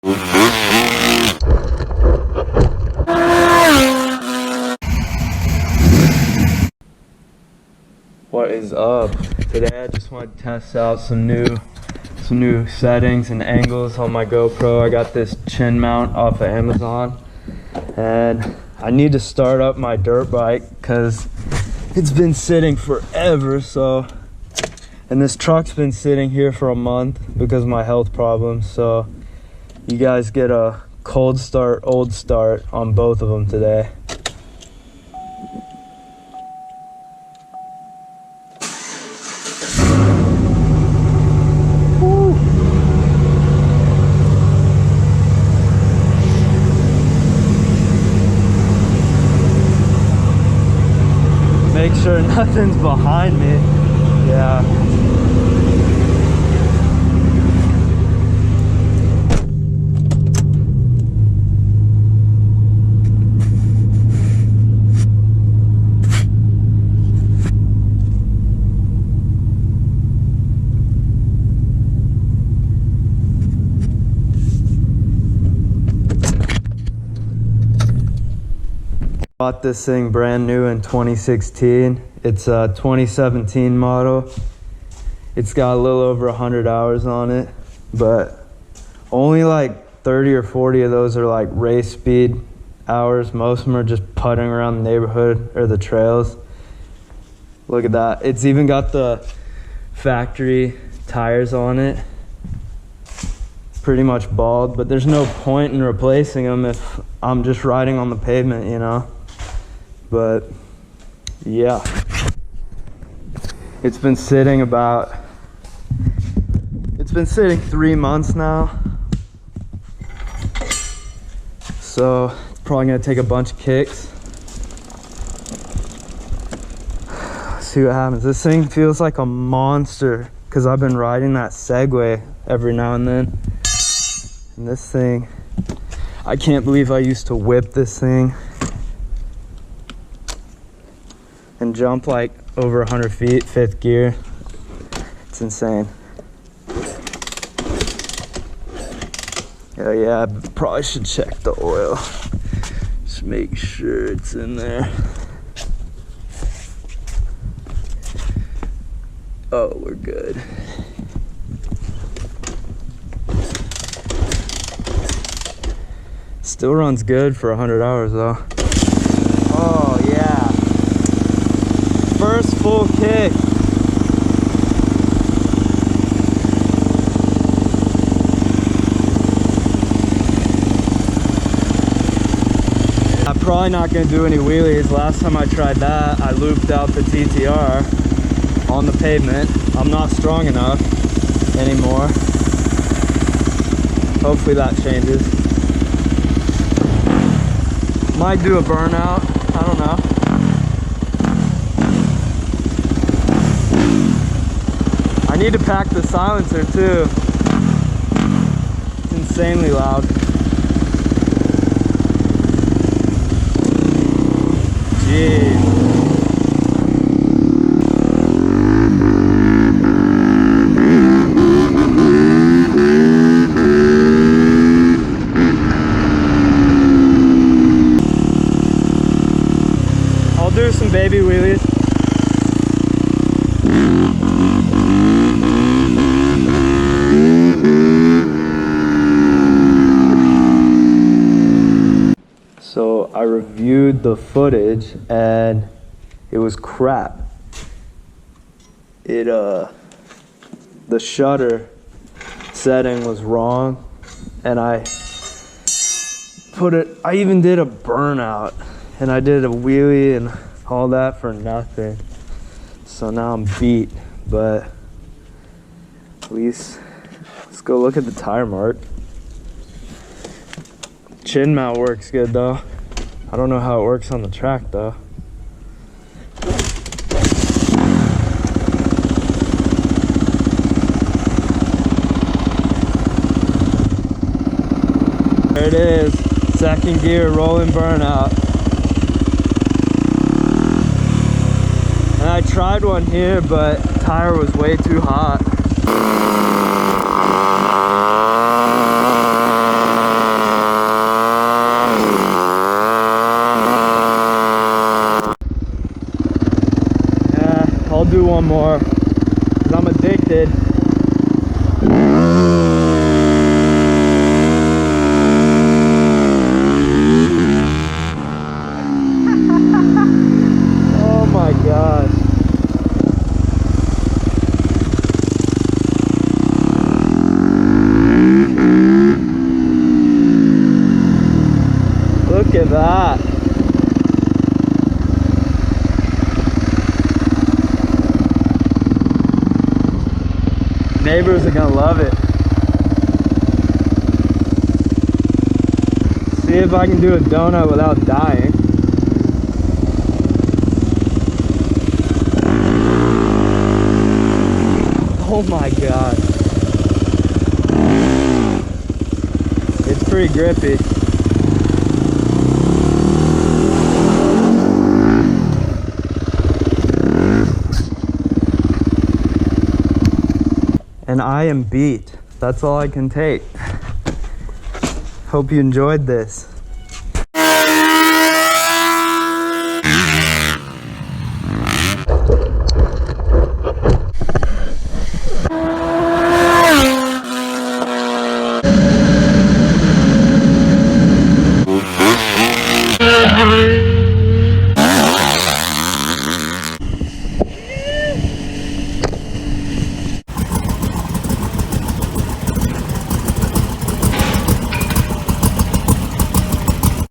What is up? Today I just want to test out some new settings and angles on my GoPro. I got this chin mount off of Amazon, and I need to start up my dirt bike because it's been sitting forever. And this truck's been sitting here for a month because of my health problems. So you guys get a cold start, old start on both of them today. Make sure nothing's behind me. Yeah. Bought this thing brand new in 2016. It's a 2017 model. It's got a little over 100 hours on it, but only like 30 or 40 of those are like race speed hours. Most of them are just putting around the neighborhood or the trails. Look at that. It's even got the factory tires on it. Pretty much bald, but there's no point in replacing them if I'm just riding on the pavement, you know? But yeah, it's been sitting 3 months now, so it's probably gonna take a bunch of kicks. Let's see what happens. This thing feels like a monster because I've been riding that Segway every now and then, and this thing, I can't believe I used to whip this thing and jump like over 100 feet, 5th gear. It's insane. Yeah, I probably should check the oil. Just make sure it's in there. Oh, we're good. Still runs good for 100 hours though. Oh yeah. First full kick. I'm probably not gonna do any wheelies. Last time I tried that, I looped out the TTR on the pavement. I'm not strong enough anymore. Hopefully that changes. Might do a burnout, I don't know. I need to pack the silencer too. It's insanely loud. Jeez. I'll do some baby wheelies. So I reviewed the footage and it was crap. The shutter setting was wrong, and I even did a burnout, and I did a wheelie and all that for nothing. So now I'm beat, but at least let's go look at the tire mark. Chin mount works good though. I don't know how it works on the track though. There it is, 2nd gear rolling burnout. And I tried one here, but tire was way too hot. one more, because I'm addicted. Oh my gosh. Look at that. Neighbors are gonna love it. See if I can do a donut without dying. Oh my god. It's pretty grippy. And I am beat. That's all I can take. Hope you enjoyed this.